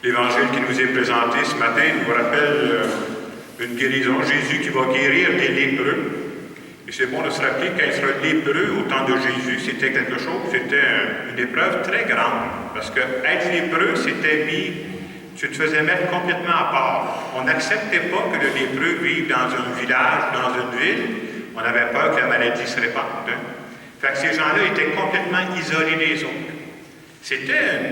L'évangile qui nous est présenté ce matin nous rappelle une guérison. Jésus qui va guérir des lépreux. Et c'est bon de se rappeler qu'être lépreux au temps de Jésus, c'était quelque chose, c'était une épreuve très grande. Parce que être lépreux, c'était mis, tu te faisais mettre complètement à part. On n'acceptait pas que le lépreux vive dans un village, dans une ville. On avait peur que la maladie se répande. Fait que ces gens-là étaient complètement isolés des autres. C'était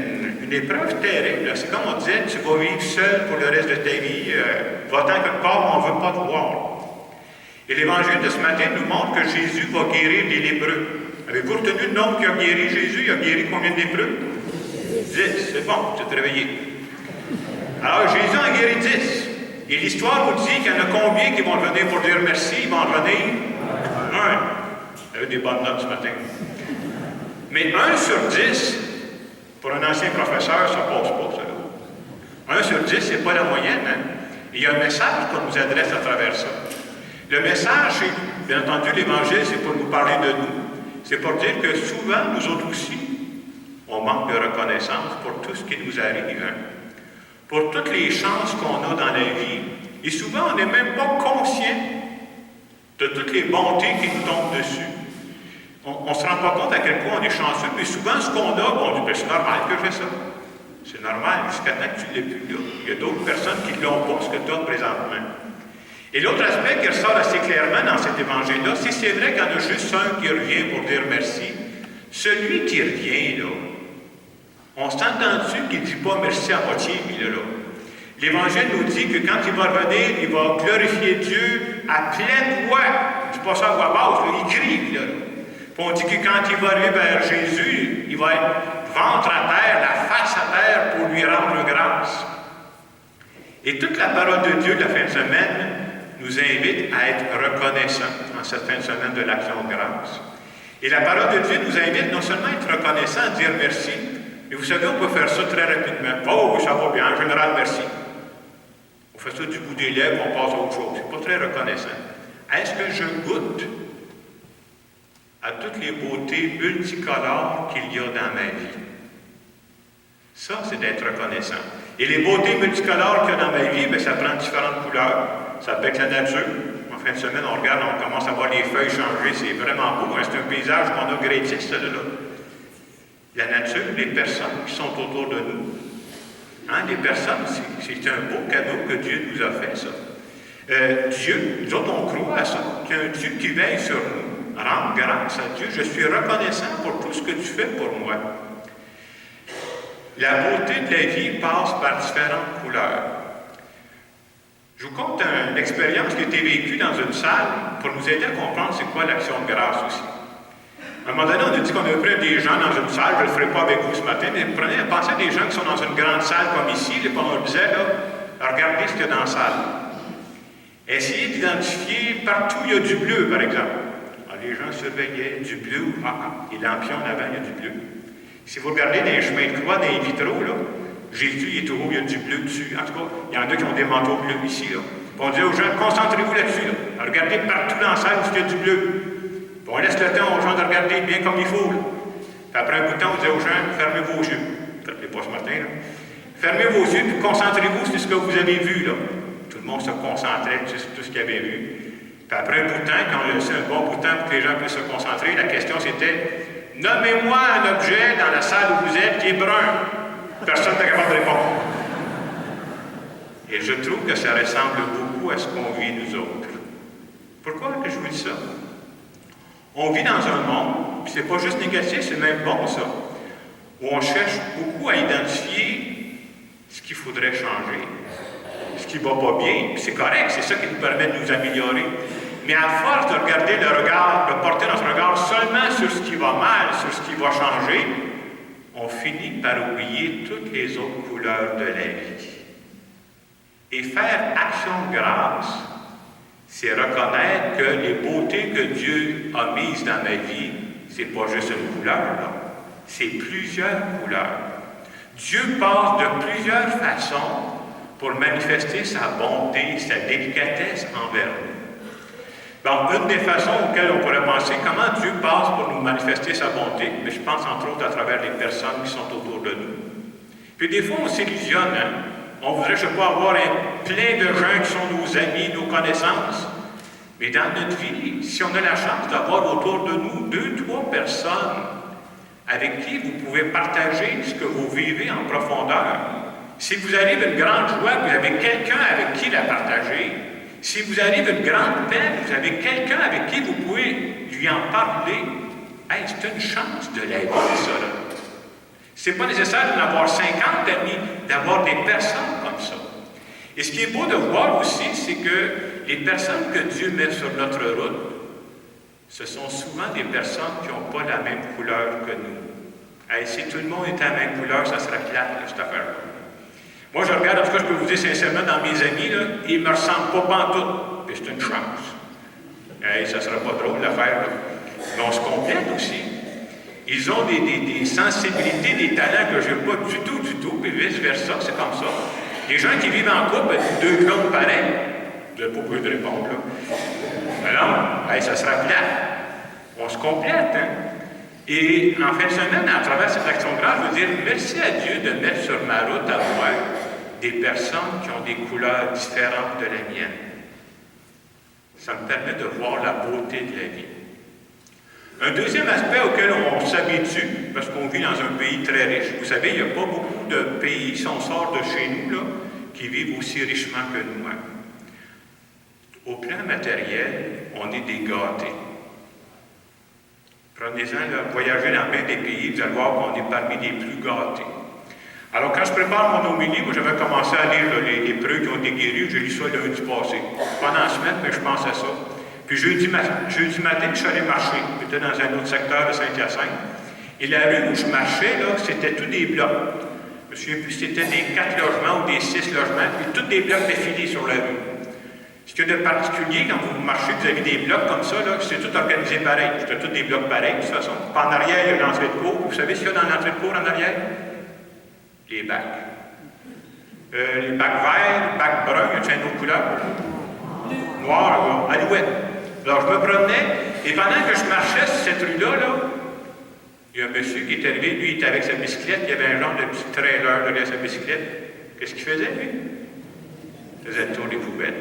une épreuve terrible. C'est comme on disait, tu vas vivre seul pour le reste de ta vie. Va-t'en quelque part, on ne veut pas te voir. Et l'Évangile de ce matin nous montre que Jésus va guérir des lépreux. Avez-vous retenu le nombre qui a guéri Jésus? Il a guéri combien de lépreux? 10. C'est bon, tu t'es réveillé. Alors Jésus en a guéri 10. Et l'histoire nous dit qu'il y en a combien qui vont venir pour dire merci? Ils vont en revenir 1. Vous avez des bonnes notes ce matin. Mais 1 sur 10, pour un ancien professeur, ça passe pas, ça. 1 sur 10, c'est pas la moyenne. Hein? Et il y a un message qu'on nous adresse à travers ça. Le message, c'est, bien entendu, l'Évangile, c'est pour nous parler de nous. C'est pour dire que souvent, nous autres aussi, on manque de reconnaissance pour tout ce qui nous arrive. Hein? Pour toutes les chances qu'on a dans la vie. Et souvent, on n'est même pas conscient de toutes les bontés qui nous tombent dessus. On ne se rend pas compte à quel point on est chanceux, mais souvent, ce qu'on a, on dit, ben, c'est normal que j'ai ça. C'est normal, jusqu'à temps que tu ne l'aies plus là. Il y a d'autres personnes qui ne l'ont pas, ce que tu as présentement. Et l'autre aspect qui ressort assez clairement dans cet évangile-là, c'est vrai qu'il y en a juste un qui revient pour dire merci. Celui qui revient, là, on s'entend dessus qu'il ne dit pas merci à moitié, lui, là. L'Évangile nous dit que quand il va revenir, il va glorifier Dieu à pleine voix. Il ne dit pas ça à voix basse, là, il crie, lui, là. Puis on dit que quand il va aller vers Jésus, il va être ventre à terre, la face à terre pour lui rendre grâce. Et toute la parole de Dieu de la fin de semaine nous invite à être reconnaissants en cette fin de semaine de l'action de grâce. Et la parole de Dieu nous invite non seulement à être reconnaissants, à dire merci, mais vous savez, on peut faire ça très rapidement. Oh, ça va bien, en général, merci. On fait ça du bout des lèvres, on passe à autre chose. C'est pas très reconnaissant. Est-ce que je goûte à toutes les beautés multicolores qu'il y a dans ma vie? Ça, c'est d'être reconnaissant. Et les beautés multicolores qu'il y a dans ma vie, bien, ça prend différentes couleurs. Ça peut être la nature. En fin de semaine, on regarde, on commence à voir les feuilles changer. C'est vraiment beau. Hein? C'est un paysage qu'on a grété, celui-là. La nature, les personnes qui sont autour de nous. Hein? Les personnes, c'est un beau cadeau que Dieu nous a fait, ça. Dieu, nous autres, on croit à ça, qu'il y a un Dieu qui veille sur nous. Rendre grâce à Dieu. Je suis reconnaissant pour tout ce que tu fais pour moi. La beauté de la vie passe par différentes couleurs. Je vous conte une expérience qui a été vécue dans une salle pour nous aider à comprendre c'est quoi l'action de grâce aussi. À un moment donné, on a dit qu'on avait pris des gens dans une salle, je ne le ferai pas avec vous ce matin, mais pensez à des gens qui sont dans une grande salle comme ici, et on leur disait, là, regardez ce qu'il y a dans la salle. Essayez d'identifier partout où il y a du bleu, par exemple. Alors, les gens surveillaient du bleu, les lampions en avant, il y a du bleu. Si vous regardez dans les chemins de croix, dans les vitraux, là, Jésus il est au haut, il y a du bleu dessus. En tout cas, il y en a qui ont des manteaux bleus ici. Là. On dit aux gens, concentrez-vous là-dessus. Là. Regardez partout dans la salle où il y a du bleu. Puis on laisse le temps aux gens de regarder bien comme il faut. Là. Puis après un bout de temps, on dit aux gens, fermez vos yeux. Faites-les pas ce matin. Là. Fermez vos yeux, puis concentrez-vous sur ce que vous avez vu. Là. Tout le monde se concentrait sur tout ce qu'il avait vu. Puis après un bout de temps, quand on a laissé un bon bout de temps pour que les gens puissent se concentrer, la question c'était, nommez-moi un objet dans la salle où vous êtes qui est brun. Personne n'est capable de répondre. Et je trouve que ça ressemble beaucoup à ce qu'on vit nous autres. Pourquoi que je vous dis ça? On vit dans un monde, puis c'est pas juste négatif, c'est même bon ça, où on cherche beaucoup à identifier ce qu'il faudrait changer, ce qui va pas bien, puis c'est correct, c'est ça qui nous permet de nous améliorer. Mais à force de regarder le regard, de porter notre regard seulement sur ce qui va mal, sur ce qui va changer, on finit par oublier toutes les autres couleurs de la vie. Et faire action de grâce, c'est reconnaître que les beautés que Dieu a mises dans ma vie, c'est pas juste une couleur, là. C'est plusieurs couleurs. Dieu passe de plusieurs façons pour manifester sa bonté, sa délicatesse envers nous. Donc, une des façons auxquelles on pourrait penser comment Dieu passe pour nous manifester sa bonté, mais je pense entre autres à travers les personnes qui sont autour de nous. Puis des fois, on s'illusionne, hein? On voudrait, je ne sais pas, avoir plein de gens qui sont nos amis, nos connaissances. Mais dans notre vie, si on a la chance d'avoir autour de nous 2, 3 personnes avec qui vous pouvez partager ce que vous vivez en profondeur, si vous arrive une grande joie, vous avez quelqu'un avec qui la partager. Si vous arrive une grande peine, vous avez quelqu'un avec qui vous pouvez lui en parler. Hey, c'est une chance de la vie, ça, là. C'est pas nécessaire d'en avoir 50 amis, d'avoir des personnes comme ça. Et ce qui est beau de voir aussi, c'est que les personnes que Dieu met sur notre route, ce sont souvent des personnes qui n'ont pas la même couleur que nous. Hey, si tout le monde était à la même couleur, ça serait plate, là, cette affaire-là. Moi, je regarde, en tout cas, je peux vous dire sincèrement, dans mes amis, là, ils ne me ressemblent pas pantoute. Puis c'est une chance. Hey, ça ne sera pas drôle l'affaire, là. Mais on se complète aussi. Ils ont des sensibilités, des talents que je n'ai pas du tout, puis vice-versa, c'est comme ça. Les gens qui vivent en couple, 2 clones pareils, vous n'avez pas besoin de répondre, là. Mais non, hey, ça sera plat. On se complète, hein? Et en fin de semaine, à travers cette action de grâce, je veux dire merci à Dieu de mettre sur ma route à moi des personnes qui ont des couleurs différentes de la mienne. Ça me permet de voir la beauté de la vie. Un deuxième aspect auquel on s'habitue, parce qu'on vit dans un pays très riche. Vous savez, il n'y a pas beaucoup de pays, si on sort de chez nous, là, qui vivent aussi richement que nous. Hein. Au plan matériel, on est des gâtés. Prenez-en, là, voyagez dans bien des pays, vous allez voir qu'on est parmi les plus gâtés. Alors, quand je prépare mon homélie, moi, j'avais commencé à lire là, les lépreux qui ont été guéris. J'ai lu ça lundi passé. Pendant la semaine, mais je pense à ça. Puis jeudi matin, je suis allé marcher. J'étais dans un autre secteur de Saint-Hyacinthe. Et la rue où je marchais, là, c'était tous des blocs. Je me souviens plus si c'était des 4 logements ou des 6 logements, puis tous des blocs défilés sur la rue. Ce qu'il y a de particulier, quand vous marchez, vous avez des blocs comme ça, là, c'est tout organisé pareil. C'était tous des blocs pareils, de toute façon. Puis en arrière, il y a l'entrée de cour. Vous savez ce qu'il y a dans l'entrée de cour en arrière? Les bacs. Les bacs verts, les bacs bruns, il y a une autre couleur? Noir, alouette. Alors, je me promenais, et pendant que je marchais sur cette rue-là, il y a un monsieur qui est arrivé, lui, il était avec sa bicyclette, il y avait un genre de petit trailer derrière sa bicyclette. Qu'est-ce qu'il faisait, lui? Il faisait le tour des poubelles.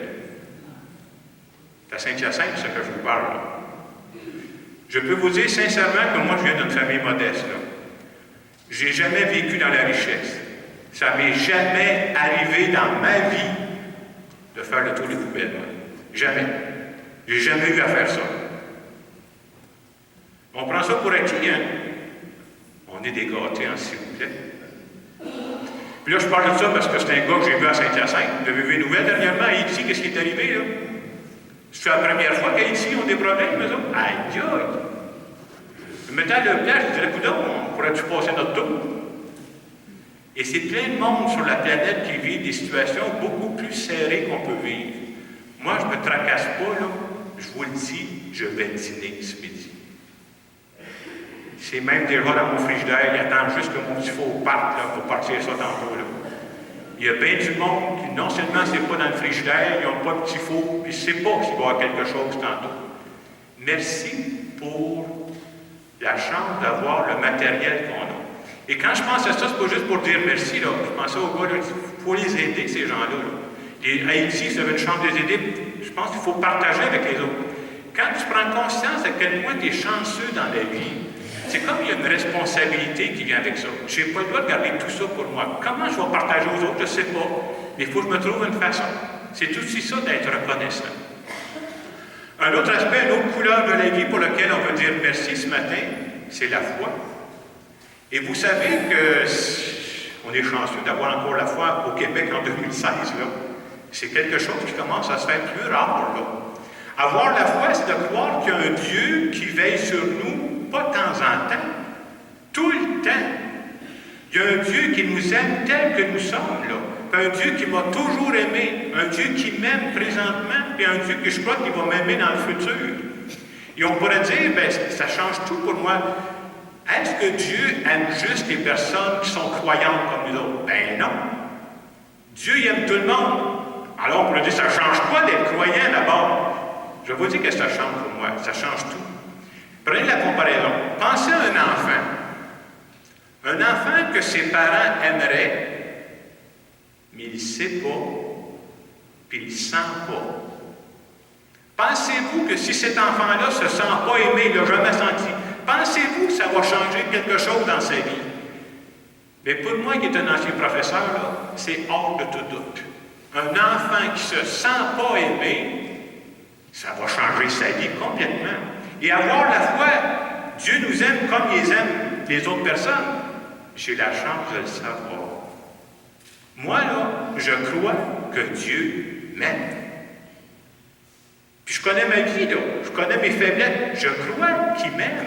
C'est à Saint-Hyacinthe, c'est ça que je vous parle, là. Je peux vous dire sincèrement que moi, je viens d'une famille modeste, là. J'ai jamais vécu dans la richesse. Ça m'est jamais arrivé dans ma vie de faire le tour des poubelles, moi. Jamais. J'ai jamais eu à faire ça. On prend ça pour acquis, hein? On est des gâtés, hein, s'il vous plaît. Puis là, je parle de ça parce que c'est un gars que j'ai vu à Saint-Hyacinthe. Vous avez vu une nouvelle dernièrement à Haïti, qu'est-ce qui est arrivé, là? C'est la première fois qu'Haïti ont des problèmes, eux autres. Aïe, aïe! Je me mettais à leur place, je dirais, coudonc, on pourrait-tu passer notre tour? Et c'est plein de monde sur la planète qui vit des situations beaucoup plus serrées qu'on peut vivre. Moi, je ne me tracasse pas, là. Je vous le dis, je vais dîner ce midi. C'est même déjà dans mon frigidaire, il attend juste que mon petit faux parte, là, pour partir ça tantôt, là. Il y a bien du monde qui, non seulement c'est pas dans le frigidaire, ils n'ont pas de petit faux, puis ils ne savent pas qu'il va y avoir quelque chose tantôt. Merci pour la chance d'avoir le matériel qu'on a. Et quand je pense à ça, c'est pas juste pour dire merci, là. Je pense aux gars, là, il faut les aider, ces gens-là, là. Et Haïti, si vous avez une chance de les aider, je pense qu'il faut partager avec les autres. Quand tu prends conscience à quel point tu es chanceux dans la vie, c'est comme il y a une responsabilité qui vient avec ça. Je n'ai pas le droit de garder tout ça pour moi. Comment je vais partager aux autres, je ne sais pas. Mais il faut que je me trouve une façon. C'est aussi ça d'être reconnaissant. Un autre aspect, une autre couleur de la vie pour laquelle on veut dire merci ce matin, c'est la foi. Et vous savez qu'on est chanceux d'avoir encore la foi au Québec en 2016, là. C'est quelque chose qui commence à se faire plus rare, là. Avoir la foi, c'est de croire qu'il y a un Dieu qui veille sur nous, pas de temps en temps, tout le temps. Il y a un Dieu qui nous aime tel que nous sommes, là. Puis un Dieu qui m'a toujours aimé, un Dieu qui m'aime présentement, puis un Dieu que je crois qu'il va m'aimer dans le futur. Et on pourrait dire, bien, ça change tout pour moi. Est-ce que Dieu aime juste les personnes qui sont croyantes comme nous autres? Ben non. Dieu il aime tout le monde. Alors on pourrait dire, ça change quoi d'être croyant d'abord? Je vais vous dire que ça change pour moi. Ça change tout. Prenez la comparaison. Pensez à un enfant. Un enfant que ses parents aimeraient, mais il ne sait pas, puis il ne sent pas. Pensez-vous que si cet enfant-là ne se sent pas aimé, il ne l'a jamais senti, pensez-vous que ça va changer quelque chose dans sa vie? Mais pour moi, qui est un ancien professeur, là, c'est hors de tout doute. Un enfant qui ne se sent pas aimé, ça va changer sa vie complètement. Et avoir la foi, Dieu nous aime comme il aime les autres personnes. J'ai la chance de le savoir. Moi, là, je crois que Dieu m'aime. Puis je connais ma vie, là. Je connais mes faiblesses. Je crois qu'il m'aime.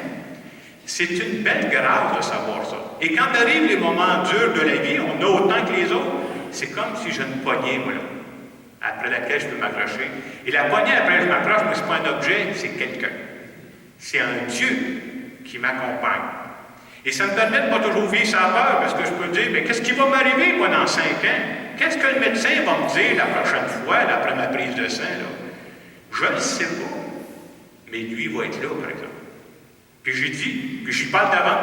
C'est une belle grâce de savoir ça. Et quand arrivent les moments durs de la vie, on a autant que les autres, c'est comme si j'ai une poignée, moi, là, après laquelle je peux m'accrocher. Et la poignée après laquelle je m'accroche, moi, ce n'est pas un objet, c'est quelqu'un. C'est un Dieu qui m'accompagne. Et ça me permet de ne pas toujours vivre sans peur, parce que je peux dire, mais qu'est-ce qui va m'arriver, moi, dans 5 ans? Qu'est-ce que le médecin va me dire la prochaine fois, là, après ma prise de sang, là? Je ne le sais pas. Mais lui, il va être là, par exemple. Puis j'ai dit, puis j'y parle d'avant,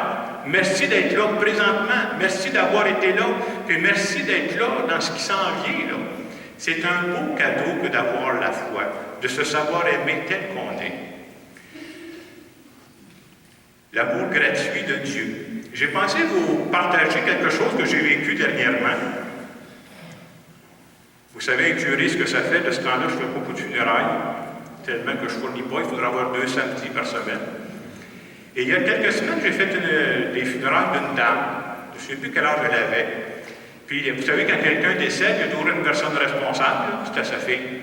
merci d'être là présentement, merci d'avoir été là, puis merci d'être là dans ce qui s'en vient, là. C'est un beau cadeau que d'avoir la foi, de se savoir aimer tel qu'on est. L'amour gratuit de Dieu. J'ai pensé vous partager quelque chose que j'ai vécu dernièrement. Vous savez, incuré, ce que ça fait, de ce temps-là, je fais beaucoup de funérailles, tellement que je ne fournis pas, il faudra avoir 2 samedis par semaine. Et il y a quelques semaines, j'ai fait des funérailles d'une dame. Je ne sais plus quel âge elle avait. Puis, vous savez, quand quelqu'un décède, il y a toujours une personne responsable, c'était sa fille.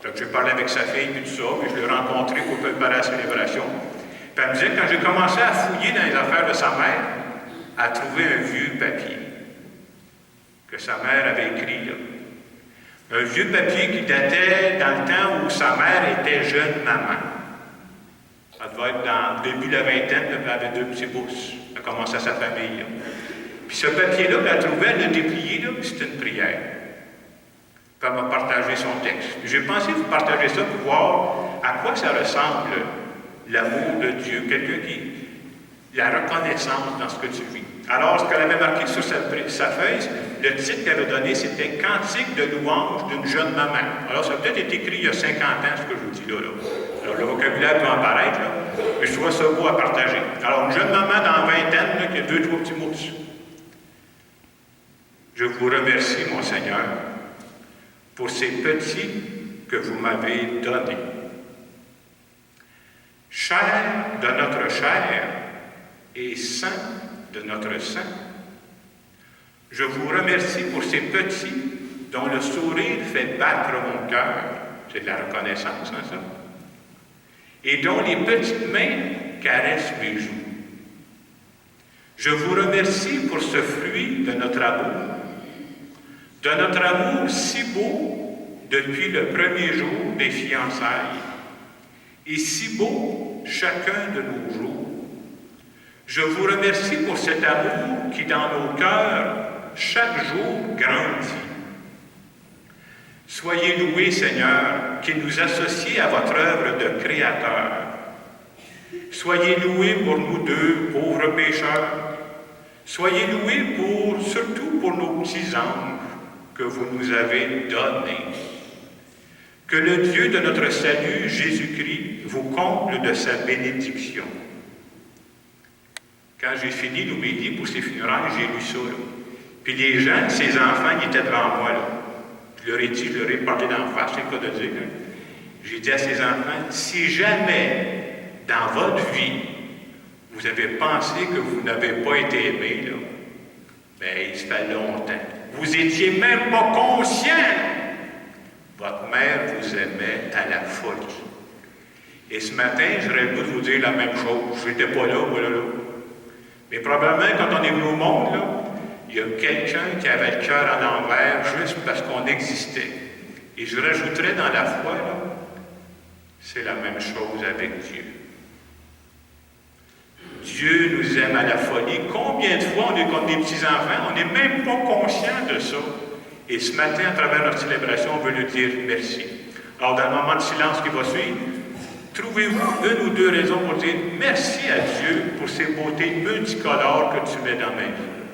Donc, j'ai parlé avec sa fille, puis tout ça, puis je l'ai rencontrée pour préparer la célébration. Puis elle me disait, quand j'ai commencé à fouiller dans les affaires de sa mère, elle a trouvé un vieux papier que sa mère avait écrit, là. Un vieux papier qui datait dans le temps où sa mère était jeune maman. Ça devait être dans le début de la vingtaine, elle avait 2 petits pouces. Elle commençait sa famille, là. Puis ce papier-là, elle trouvait, elle l'a déplié, là, puis c'était une prière. Puis elle m'a partagé son texte. Puis j'ai pensé vous partager ça pour voir à quoi ça ressemble l'amour de Dieu. Quelqu'un qui... la reconnaissance dans ce que tu vis. Alors, ce qu'elle avait marqué sur sa feuille, le titre qu'elle avait donné, c'était « Cantique de louange d'une jeune maman ». Alors, ça a peut-être été écrit il y a 50 ans, ce que je vous dis là. Alors, le vocabulaire peut apparaître, là, mais je trouve ça beau à partager. Alors, une jeune maman dans la vingtaine, là, qui a 2-3 petits mots dessus. Je vous remercie, mon Seigneur, pour ces petits que vous m'avez donnés. Chair de notre chair et sang de notre sang. Je vous remercie pour ces petits dont le sourire fait battre mon cœur. C'est de la reconnaissance, hein, ça? Et dont les petites mains caressent mes joues. Je vous remercie pour ce fruit de notre amour si beau depuis le premier jour des fiançailles, et si beau chacun de nos jours. Je vous remercie pour cet amour qui, dans nos cœurs, chaque jour grandit. Soyez loués, Seigneur, qui nous associe à votre œuvre de Créateur. Soyez loués pour nous deux, pauvres pécheurs. Soyez loués surtout pour nos petits anges que vous nous avez donnés. Que le Dieu de notre salut, Jésus-Christ, vous comble de sa bénédiction. Quand j'ai fini l'homélie pour ces funérailles, j'ai lu ça, là. Puis les gens, ces enfants, ils étaient devant moi, là. Je leur ai dit, je leur ai parlé d'en face, c'est le cas de dire. Hein. J'ai dit à ces enfants, si jamais, dans votre vie, vous avez pensé que vous n'avez pas été aimé, là, bien, il se fait longtemps. Vous n'étiez même pas conscient. Votre mère vous aimait à la folie. Et ce matin, j'aurais le goût de vous dire la même chose. Je n'étais pas là, voilà, là. Mais probablement, quand on est venu au monde, là, il y a quelqu'un qui avait le cœur à l'envers juste parce qu'on existait. Et je rajouterais dans la foi, là, c'est la même chose avec Dieu. Dieu nous aime à la folie. Combien de fois on est comme des petits-enfants, on n'est même pas conscient de ça. Et ce matin, à travers notre célébration, on veut lui dire merci. Alors, dans le moment de silence qui va suivre, trouvez-vous une ou deux raisons pour dire merci à Dieu pour ces beautés multicolores que tu mets dans ma vie?